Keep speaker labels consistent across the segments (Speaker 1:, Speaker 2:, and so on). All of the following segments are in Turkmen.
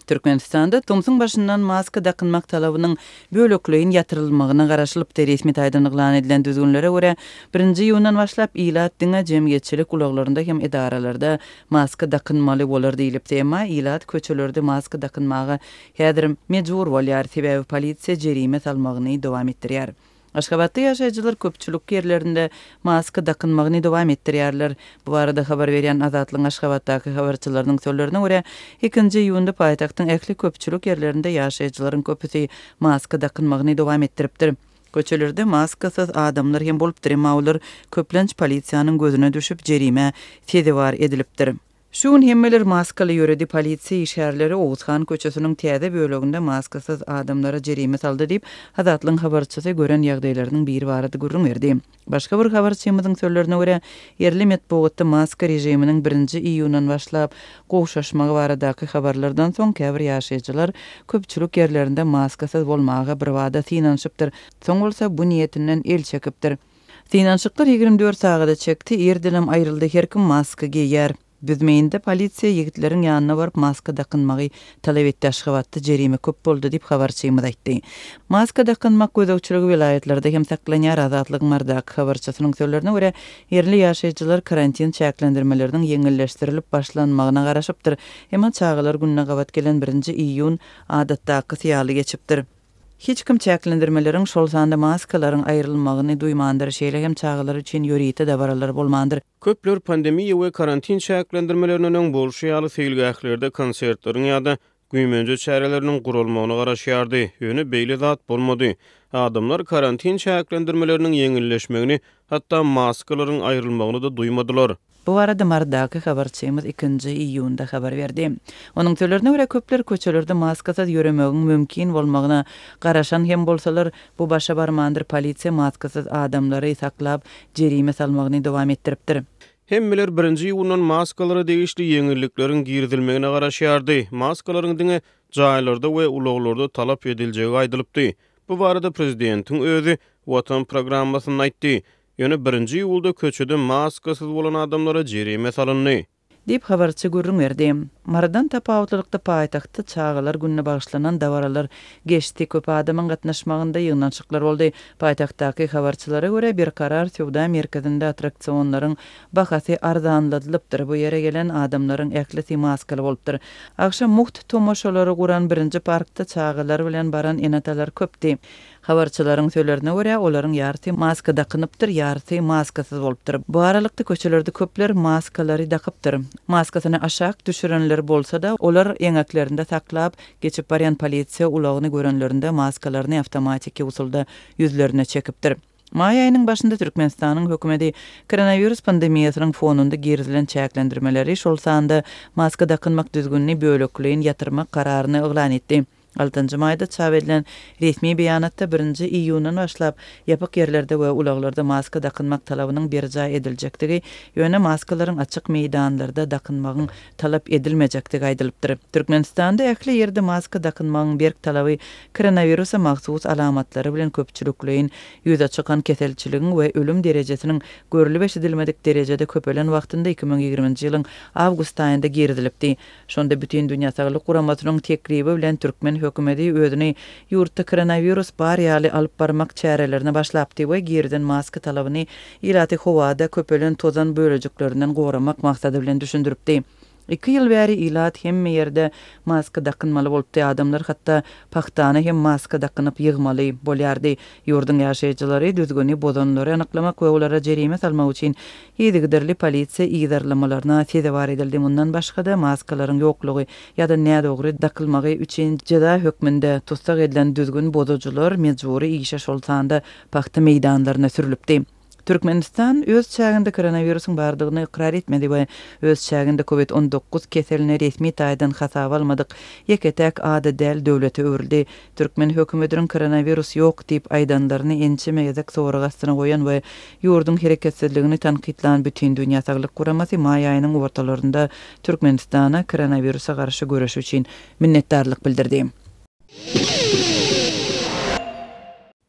Speaker 1: Türkmenistanda Tumsun başından maska dakınmak talabynyň bölekleýin ýatyrylmagyna garaşylyp resmi taýdan yglan edilen düzgünlere görä 1-nji ýyldan başlap ilat diňe jemgyýetçilik ulaglarynda hem edaralarda maska dakynmaly bolar diýilip tema ilat köçelerde maska dakynmagy häzir mejbur bolýar sebäbi polisiýa jerime salmagyny dowam etdirýär. Aşgabatda ýaşaýjylar köpçülik ýerlerinde maska dakynmagyny dowam etdirýärler. Bu barada habar berýän Azatlyň Aşgabatdaky habarçylarynyň sözlerine görä 2-nji ýyłda paýtagtyň ähli köpçülik ýerlerinde ýaşaýjylaryň köpüsi maska dakynmagyny dowam etdiripdir. Köçelerde maskasyz adamlar hem bolupdyr, maular köplenç polisiýanyň gözüne düşüp jerime tedewar edilipdir. Şuň hemmeler maskaly ýöredi polisiýa işgärleri Oğuzhan köçesiniň täze böleginde maskasyz adamlara jerime saldy diýip Azatlyň habarçysy gören ýagdaýlarynyň biri barady gurrun berdi. Başga bir habarçymyzyň sözlerine görä, yerli medeniýetde maska rejiminiň 1-nji iýundan başlap gowşaşmagy baradaky habarlardan soň käbir ýaşaýjylar köpçülik ýerlerinde maskasyz bolmagy bir wada synanypdyr. Soň bolsa bu niýetinden el çekipdir. Synanşyklar 24 sagada çekdi, erdelim aýryldy, her kim maska giýär. Büzmeýinde polisiýa ýigitleriň ýanyna baryp maska dakynmagy talap etdi. Aşgabatda jerime köp boldy diýip habarçymyz aýtdy. Maska dakynmak gözegçiligi vilayatlerde hem saklanýar. Azatlyk mardak habarçysynyň sözlerine görä, yerli ýaşaýjylar karantin çäklendirmeleriniň ýeňilleşdirilip başlanmagyna garaşypdyr. Hem çağalar gününe gabat gelen 1-nji iýun adatdaky ýaly geçipdir. Hiç kim çäklendirmeleriň şol sanda maskalaryň aýrylmagyny duýmandyr, şeýle hem çağalar üçin ýörite dabaralar bolmandyr.
Speaker 2: Köpler pandemiýa we karantin çäklendirmeleriniň bolşy ýaly seýilgählerde konsertleriň ýa-da güýmenje çäreleriniň gurulmagyna garaşýardy. Ýöne beýle zat bolmady. Adamlar karantin çäklendirmeleriniň ýeňilleşmegini, hatda maskalaryň aýrylmagyny da duýmadylar.
Speaker 1: Bu arada mardaky habarçymyz 2-nji iýunda habar berdi. Onuň sözlerine görä köpler köçelerde maskasyz ýöremegiň mümkin bolmagyna garaşan hem bolsalar bu başa barmandyr, polisiýa maskasyz adamlary saklap jerime salmagyny dowam etdiripdir.
Speaker 2: Hemmeler 1-nji ýyldan maskalary degişli ýeňillikleriň girdilmegine garaşýardy. Maskalaryň diňe jaýlarda we ulaglarda talap ediljegi aýdylypdy. Bu barada prezidentiň özü Watan programmasyny aýtdy. Ýöne 1-nji ýylda köçede maskasyz bolan adamlara jerime salyndy
Speaker 1: diýip habarçy gurrun berdi. Maradan tapawutlykda paýtagtda çağalar gününe bagşlanan dawaralar geçdi. Köp adamyň gatnaşmagynda ýygnançyklar boldy. Paýtagtdaky habarçylara görä bir karar Sowda merkezinde attraksionlaryň bahasy arzanladylypdyr. Bu ýere gelen adamlaryň äklisi maskaly bolupdyr. Akşam muht tomoşalary guran 1-nji parkda çağalar bilen baran enatalar köpdi. Habarçylaryň sözlerine görä, olaryň ýarty maska dakynıpdyr, ýarty maskasyz bolupdyr. Bu aralykda köçelerde köpler maskalary dakypdyr. Maskasyny aşak düşürenler bolsa-da, olar eňeklerinde saklap geçip barýan polisiýa ulagyny görenlerinde maskalaryny awtomatik usulda ýüzlerine çekipdir. May aýynyň başynda Türkmenistanyň hökümeti koronavirus pandemiýasynyň fonunda gerilen çäklendirmeleri şol sanda maska dakynmak düzgünni bölekleýin ýatyrmak kararyny yglan etdi. 6-njy maýda çap edilen resmi beýanatda 1-nji iýundan başlap ýapyk ýerlerde we ulaglarda maska dakynmak talabynyň berja ediljekdigi, ýöne maskalaryň açyk meýdanlarda dakynmagyň talap edilmejektigi aýdylypdyr. Türkmenistanda ähli ýerde maska dakynmagyň berk talaby koronavirusa mahsus alamatlary bilen köpçülikleýin ýüze çykan keselçiligiň we ölüm derejesiniň görülip edilmedik derejede köpelen wagtynda 2020-nji ýylyň awgust aýynda girdilipdi. Şonda bütün dünýä saglyk guramasynyň teklibi bilen Türkmen hökümeti özüni ýurtda koronavirus bar ýaly alyp barmak çärelerini başlapdy we girden maska talabyny ilaty howada köpelen tozan bölejikleriniň goramak maksady bilen düşündiripdi. 2 ýyl bäri ilat hemme ýerde maska dakynmaly bolupdy. Adamlar hatda paxtany hem maska dakynyp ýygmaly bolýardy. Ýurdun ýaşaýjylary düzgünni bozanlary anyklamak we olara jerime salmak üçin ýedigderli polisiýa ýydarlamalaryna tedewar edildi. Mundan başga da maskalaryň ýoklugy ýa-da nädogry dakylmagy üçin jeda hökmünde tutsak edilen düzgün bozajular mejburi işe şol sanda paxta meýdanlaryna sürülipdi. Türkmenistan öz çäginde koronavirusyň bardygyny ikrar etmedi we öz çäginde COVID-19 keseline resmi taýdan hasaba almadyk. Ýeketek ady däl döwlete öwrüldi. Türkmen hökümetiň koronavirus ýok diýip aýdanlaryny ençeme ýazak soragyna goýan we ýurdun hereketsizligini tanqidlan bütün dünýä saglyk guramasy may aýynyň ortalarynda Türkmenistana koronavirusa garşy göreş üçin minnetdarlyk bildirdi.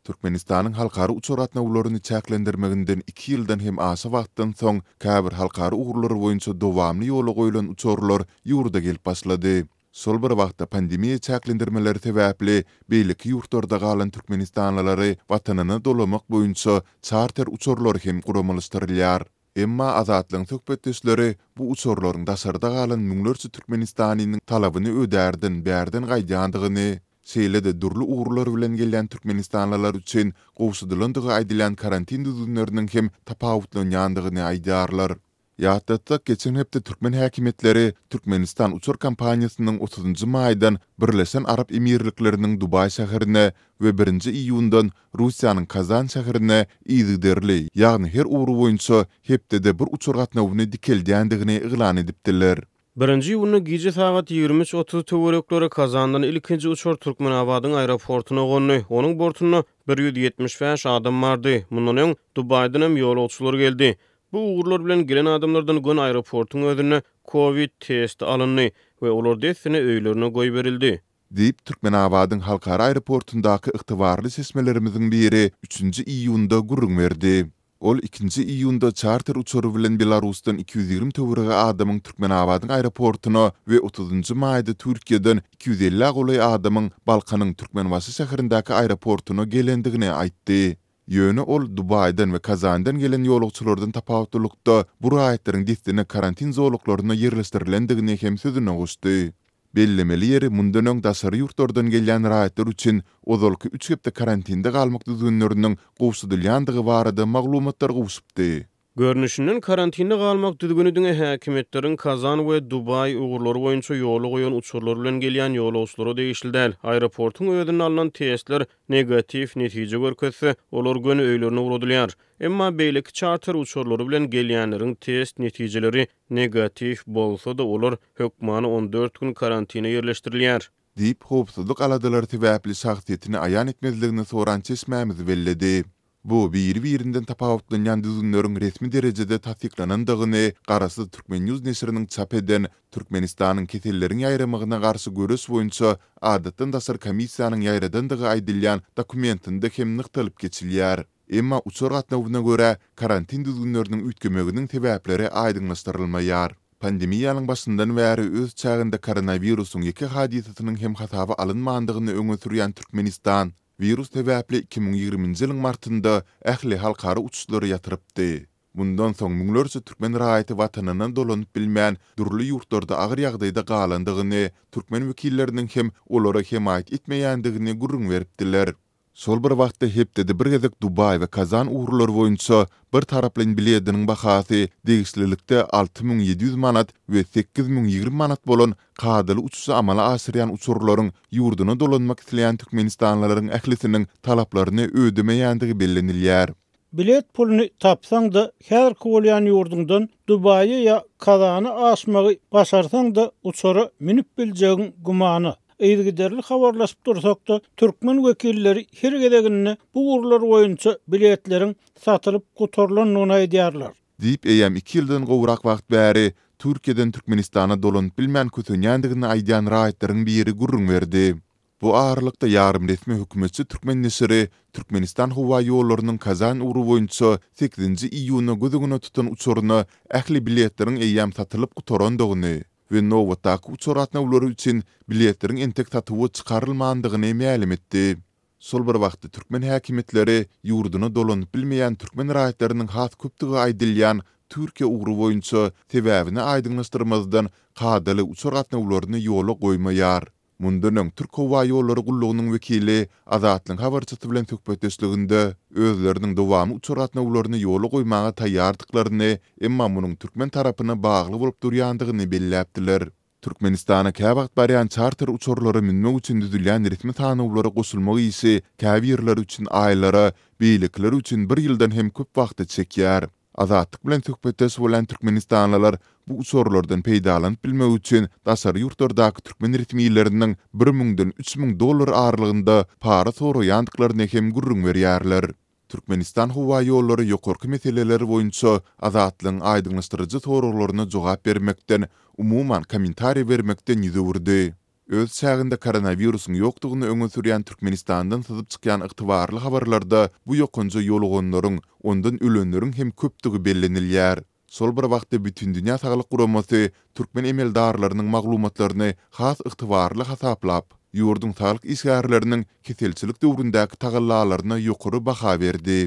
Speaker 3: Türkmenistanyň halkary uçuratna ularyny çäklendirmeginden 2 ýyldan hem aşa wagtdan soň käbir halkary uğurlary boýunça dowamly ýola goýulan uçurlar ýurda gelip başlady. Sol bir wagtda pandemiýa çäklendirmeleri sebäpli beýleki ýurtlarda galan türkmenistanlylary watanyny dolamak boýunça charter uçurlary hem guramalystyrylýar. Emma azatlyň söhbetdeşleri bu uçurlaryň dasarda galan müňlerçe türkmenistanynyň talabyny ödärdin, bärden gaýdandygyny, şeýle-de durly uğurlar bilen gelýän türkmenistanlylar üçin gowşudylandygy aýdylan karantin düzümleriniň hem tapawutlanýandygyny aýdarlar. Ýa-da geçen hepde Türkmen häkimetleri Türkmenistan uçur kampaniýasynyň 30-njy maýdan Birleşen Arap Emirlikleriniň Dubai şäherine we 1-nji iýundan Russiýanyň Kazan şäherine ýygyderli, ýagny her uğru boýunça hepde bir uçur gatnawyny dikeldiýändigini eglan edipdiler.
Speaker 2: 1-nji ýylyny gije saat 23:30 töwerekleri Kazandan ilkinji uçur Türkmenabadyň aeroportuna gonni. Onuň bortuna 175 adam bardy. Mundan öň Dubai'dan hem ýolagçylar geldi. Bu uğurlar bilen gelen adamlardan gün aeroportun özüne Covid testi alındy we olar desine öýlerine goý berildi.
Speaker 3: Diýip Türkmenabadyň halkara aeroportundaky ygtybarly sesmelerimizin biri 3-nji iýunda gurrun berdi. Ol 2-nji iýunda charter uçury bilen Belarusdan 220 töwerege adamyň Türkmenabadyň aeroportuna we 30-njy maýda Türkiýeden 250 goly adamyň Balkanyň Türkmenwasy şäherindäki aeroportuna gelendigini aýtdy. Ýöne ol Dubai'dan ve Kazan'dan gelen ýolagçylardan tapawutlykda bu raýatlaryň distine karantin zowluklaryna ýerleşdirilendigini hem sözüne goşdy. Bellemeli ýeri mundan öň dasary ýurtlardan gelýän raýatlar üçin ozalky 3 hepde karantinde galmak düzgünleriniň gowşudylýandygy barada maglumatlar gowşupdy.
Speaker 2: Görnüşinden karantinde galmak düzgünüdüňe häkimetleriň Kazan we Dubai uğurlary boýunça ýola goýan uçurlar bilen gelýän ýolagçylary değişildi. Aeroportun öýünden alynan testler negatif netije görkezse, olar göni öýlerine uradylýar. Emma beýleki charter uçurlary bilen gelýänleriň test netijeleri negatif bolsa da olar hökmany 14 gün karantina ýerleşdirilýär.
Speaker 3: Diýip howpsuzlyk aladylary sebäpli şahsiýetini aýan etmezligini soran çeşmämizi belledi. Bu birinden tapawutlanýan düzgünleriň resmi derejede tasdiklanandygyny Garasy Türkmen News nesriniň çap eden Türkmenistanyň keselleriň ýaýramagyna garşy görüş boýunça adatdan dasar komissiýanyň ýaýradandygy aýdylýan dokumentinde hem nyktalyp geçilýär. Emma uçur gatnawyna görä karantin düzgünleriniň üýtgemeginiň sebäpleri aýdyňlaşdyrylmaýar. Pandemiýanyň başyndan bäri öz çağında koronawirusyň iki hadisatynyň hem hataby alınmandygyny öňe sürýän Türkmenistan virus sebäpli 2020-nji ýylyň martynda ähli halkara uçuşlary ýatyrypdy. Bundan soň müňlerçe türkmen raýaty watanyny dolanyp bilmän durly ýurtlarda agyr ýagdaýda galandygyny, türkmen wekilleriniň hem olara hemaýet etmeýändigini gurrun beripdiler. Sol bir wagtda hepde bir gezek Dubai we Kazan uğurlary boýunça bir taraplan biletiniň bahasy degişlilikde 6700 manat we 8020 manat bolan kadaly uçuşy amala asyrýan uçurlaryň ýurduna dolanmak isleýän türkmenistanlylaryň ählisiniň talaplaryny ödemeýändigi bellenilýär.
Speaker 4: Bilet pulunu tapsaň da her bolýan ýurdundan Dubai ya Kazany aşmagy başarsaň da uçura minip biljegiň gumany. Eýdigiderli habarlaşyp dursak da türkmen wekilleri her gedegini bu uğurlar boýunça biletleriň satylyp gutorlanyny aýdýarlar.
Speaker 3: Diýip eýem 2 ýyldan gowrak wagt bäri Türkiýeden Türkmenistana dolanyp bilmän kötünýändigini aýdýan raýatlaryň biri gurrun berdi. Bu ağırlykda ýarym resmi hökümetçi Türkmen nesiri Türkmenistan howa ýollarynyň Kazan uğuru boýunça 8-nji iýuny gözüne tutan uçuryny ähli biletleriň eýem satylyp gutorandygyny we nowatdaky uçuratnawlary üçin biletleriň entek satywy çykarylmandygyny ma'lum etdi. Sol bir wagtda Türkmen häkimetleri ýurduna dolanyp bilmeýän türkmen raýatlarynyň has köpdigi aýdylýan Türkiýe uğuru boýunça sebäbini aýdyňlaşdyrmazdan kadaly uçuratnawlaryny ýola goýmaýar. Mundan öň Türk Howa ýollary gullugynyň wekili Azatlyň habarçysy bilen söhbetdeşliginde özleriniň dowamy uçuratnawlaryny ýola goýmaga taýýardyklaryny, emma munyň türkmen tarapyna bagly bolup durýandygyny belläpdiler. Türkmenistana käwagt barýan charter uçurlary minmek üçin düzülýän resmi tanawlary goşulmagy ise käwirler üçin aýlara, beýlikler üçin 1 ýyldan hem köp wagt çekýär. Azatlyk bilen söhbetdeş bolan türkmenistanlylar bu uçurlardan peýdalanyp bilmek üçin dasary ýurtlardaky türkmen resmiýetleriniň 1000-den 3000 dollar aralygynda para soraýandyklaryny hem gurrun berýärler. Türkmenistan howa ýollary ýokarky meseleleri boýunça azatlygyň aýdyňlaşdyrjy soraglaryna jogap bermekden, umuman kommentariýa bermekden ýüzürdi. Öz çağında koronawirusyň ýokdugyny öňe sürýän Türkmenistandan syzyp çykýan ygtybarly habarlarda bu ýokunjy ýolaganylaryň, ondan ölenleriň hem köpdigi bellenilýär. Sol bir wagtda bütün dünýä saglyk guramasy türkmen emeldarlarynyň maglumatlaryny has ygtybarly hasaplap, ýurdun saglyk isgärleriniň keselçilik döwründäki tagallalaryna ýokary baha berdi.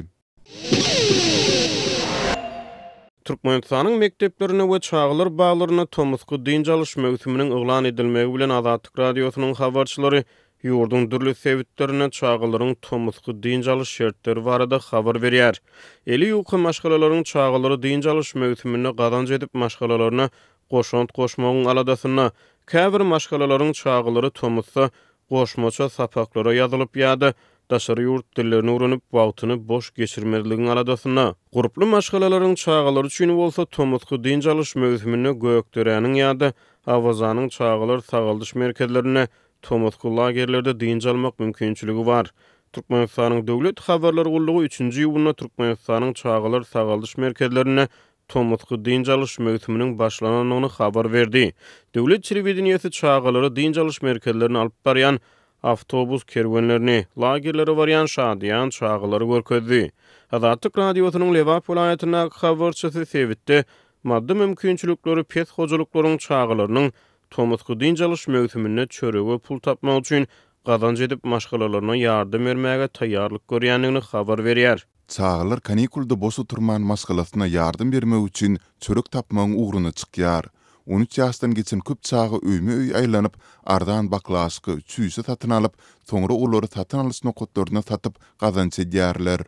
Speaker 2: Türkmenistanyň mekteplerine we çağlar bağlaryna tomusky din çalyş möhüminiň yglan edilmegi bilen Azatlyk radiosynyň habarçylary ýurdun dürli sebitlerine çağlaryň tomusky din çalyş şertleri barada habar berýär. Eli ýuky maşgalalaryň çağlary din çalyş möhümine gazanç edip maşgalalaryna goşant goşmagyň aladasyna, käbir maşgalalaryň çağlary tomusy goşmaça sapaklara ýazylyp ýady. Daşary ýurt dillerini öwrenip wagtyny boş geçirmeligiň aladasyna. Guruply maşgalalaryň çağlary üçin bolsa tomusky din çalyş möhümine gökdöräniň ýady awazanyň çağlar sagaldyş merkezlerine tomusky lagerlerde din çalmak mümkinçiligi bar. Türkmenistanyň döwlet habarlary gullugy 3-nji ýylyna Türkmenistanyň çağlar sagaldyş merkezlerine tomusky din çalyş möhüminiň başlananyny habar berdi. Döwlet telewizionyasy çağlary din çalyş merkezlerine alyp barýan avtobus kerwenlerini, lagerleri barýan şadiýan çağlary görkezdi. Azatlyk radiosynyň Lewap welaýatyna habarçysy sebitde maddi mümkinçilikleri pes hojalyklaryň çağlarynyň tomusky din çalyş möhümine çörege pul tapmak üçin gazanç edip maşgalalaryna ýardym bermäge taýýarlyk görýändigini habar berýär.
Speaker 3: Çağlar kanikulda boş oturman maşgalasyna ýardym bermek üçin çörek tapmagyň uğruny çykýar. 13 ýaşdan geçen köp çağı öýme-öý aýlanyp, ardan baklasky, çüýse satyn alyp, soňra olary satyn alyş nokatlaryna satyp gazanç edýärler.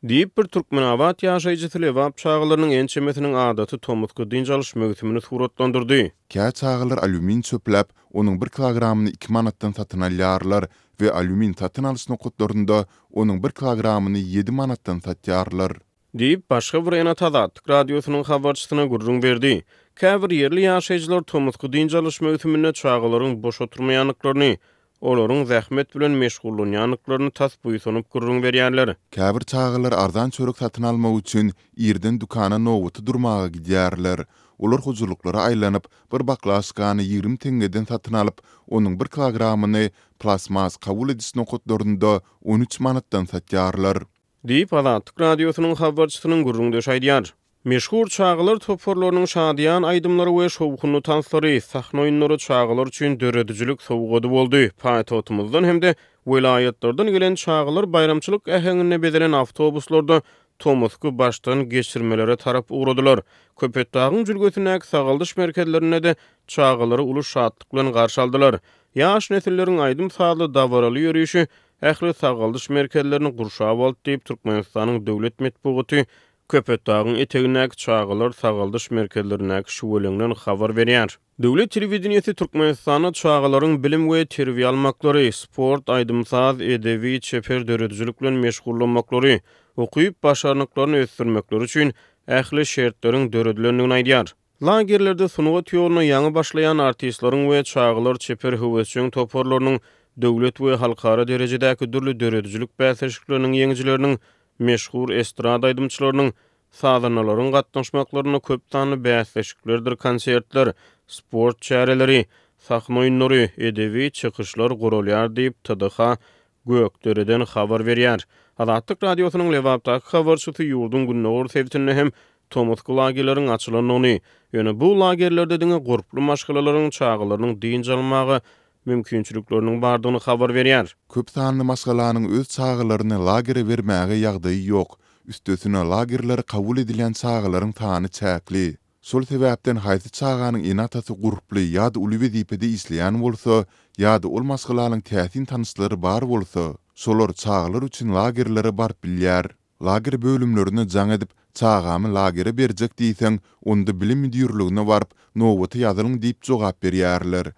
Speaker 2: Diýip bir türkmen awat ýaşaýjysy Lewap çağlarynyň ençemesiniň adaty tomusky din çalyş möhümini suratlandyrdy.
Speaker 3: Kä çağlar alümin çöplep, onuň 1 kilogramyny 2 manatdan satyn alýarlar we alümin satyn alyş nokatlarynda onuň 1 kilogramyny 7 manatdan satýarlar.
Speaker 2: Diýip başga bir Azatlyk radiosynyň habarçysyna gurrun berdi. Käbir ýerli ýaşaýjylar tomusky din çalyş möhümine çağlaryň boş oturmaýanlyklaryny, olaryň zähmet bilen meşgullanýanlyklaryny tasbuýsanyp gurrun berýärler.
Speaker 3: Käbir çağlar ardan çörek satyn almak üçin ýerden dukana nowuty durmaga gidýärler. Olar hojuluklary aýlanyp, bir baklaskany 20 tengeden satyn alyp, onuň 1 kilogramyny plasmas kabul ediş nokatlarynda 13 manatdan satýarlar.
Speaker 2: Diýip Azatlyk radiosynyň habarçysynyň gurrundy şaýdýar. Meşhur çağlar toporlarynyň şadiýan aýdymlary we şowkunly tanslary, sahna oýunlary çağlar üçin döredüjilik sowgady boldy. Paýtagtymyzdan hemde welaýatlardan gelen çağlar bayramçylyk ähengine bedelen awtobuslarda tomusky başdan geçirmelere tarap uğradylar. Köpetdagyň jülgesindäki sagaldyş merkezlerine de çağlary uly şadlyk bilen garşy aldylar. Ýaş nesillerin aýdym sazly dawaraly ýörüşi ähli sagaldyş merkezlerini gurşap aldy diýip Türkmenistanyň döwlet medeniýeti Köpetdagyň etegindäki çağlar sagaldyş merkezlerindäki şuwelengden habar berýär. Döwlet telewizionyasy Türkmenistanyň çağlaryň bilim we terbiýe almaklary, sport, aýdymsaz, edebi, çeper döredüjilik bilen meşgullanmaklary, okuyup başarnyklaryny ösdürmekleri üçin ähli şertleriň döredilýändigini aýdýar. Lagerlerde sunugat ýoluny ýaňy başlayan artistlaryň we çağlar çeper höwesçiň toporlarynyň döwlet we halkara derejedäki dürli döredüjilik bäsleşikleriniň ýeňjileriniň meşhur estrada aýdymçylarynyň sadanalaryň gatnaşmaklaryna köp sanly bäsleşiklerdir, konsertler, sport çäreleri, sahna oýunlary, edebi çykyşlar gurulýar diýip TDH Gökdereden habar berýär. Azatlyk radiosynyň Lewapdaky habarçysy ýurdun günnäwür sebitinde hem tomusky lagerleriň açylanyny, ýöne bu lagerlerde diňe guruply maşgalalaryň çağlarynyň din çalmagy mümkinçilikleriniň bardygyny habar berýär.
Speaker 3: Köp sanly maşgalanyň öz çağlaryny lagere bermäge ýagdaýy ýok. Üstesine lagerleri kabul edilen çağlaryň sany çäkli. Şol sebäpden haýsy çağanyň enatasy guruply ýa-da uly wezipede isleýän bolsa, ýa-da ol maşgalanyň täsin tanışlary bar bolsa, şolar çağlar üçin lagerlere barp bilýär. Lager bölümlerini jaň edip, çağamy lagere berjek diýseň, onda bilim müdürligine barp, nowaty ýazylyň diýip jogap berýärler.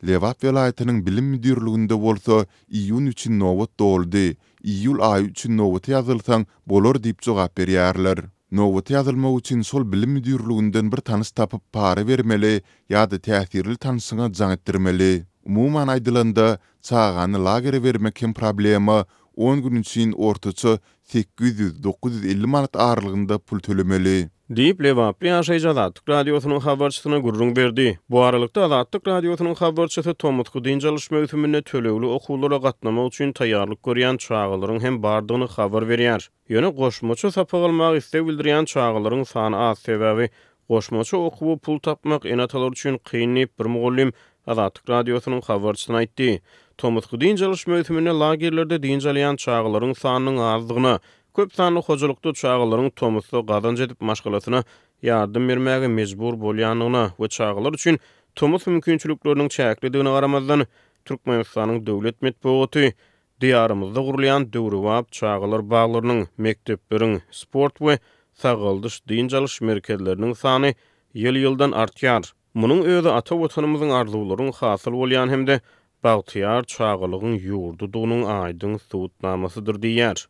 Speaker 3: Lewap welaýatynyň bilim müdürliginde bolsa, iýun üçin nowat doldy, iýul aýy üçin nowat ýazylsaň bolar diýip jogap berýärler. Nowat ýazylmak üçin sol bilim müdürliginden bir tanys tapyp para bermeli ýa-da täsirli tanysyňa jaň etdirmeli. Umuman aýdylanda, çağany lagere bermek hem problema 10 gün üçin ortaça 800-950 manat aralygynda pul tölemeli.
Speaker 2: Diýip Lewap ýaşaýjy Azatlyk radiosynyň habarçysyna gurrun berdi. Bu aralykda Azatlyk radiosynyň habarçysy tomusky din çalyş möhümine tölegli okuwlara gatnamak üçin taýýarlyk görýän çağlaryň hem bardygyny habar berýär. Ýöne goşmaça sapag almak istek bildirýän çağlaryň sany az sebäbi Goşmaça okuwu pul tapmak enatalar üçin kıyınlayıp bir mugallim Azatlyk radiosynyň habarçysyna aýtdy. Tomutky diňjalyş möhümine lagerlerde diňjalýan çağılaryň sanynyň azdygyna, köp sanly hojulukda çağılaryň tomutda gazanç edip maşgalasyna ýardym bermäge mejbur bolýanyna we çağılar üçin tomut mümkinçilikleriniň çäklidigine garamazdan Türkmenistanyň döwlet medeniýeti diýarymyzda gurulýan döwrewap çağılar baglarynyň, mektepleriň, sport we sagaldyş diňjalyş merkezleriniň sany ýyl-ýyldan artýar. Munyň özi ata watanymyzyň arzuwlaryň hasyl bolýan hemde bagtyar çağılygyň ýurdudygynyň aýdyň subutnamasydyr diýär.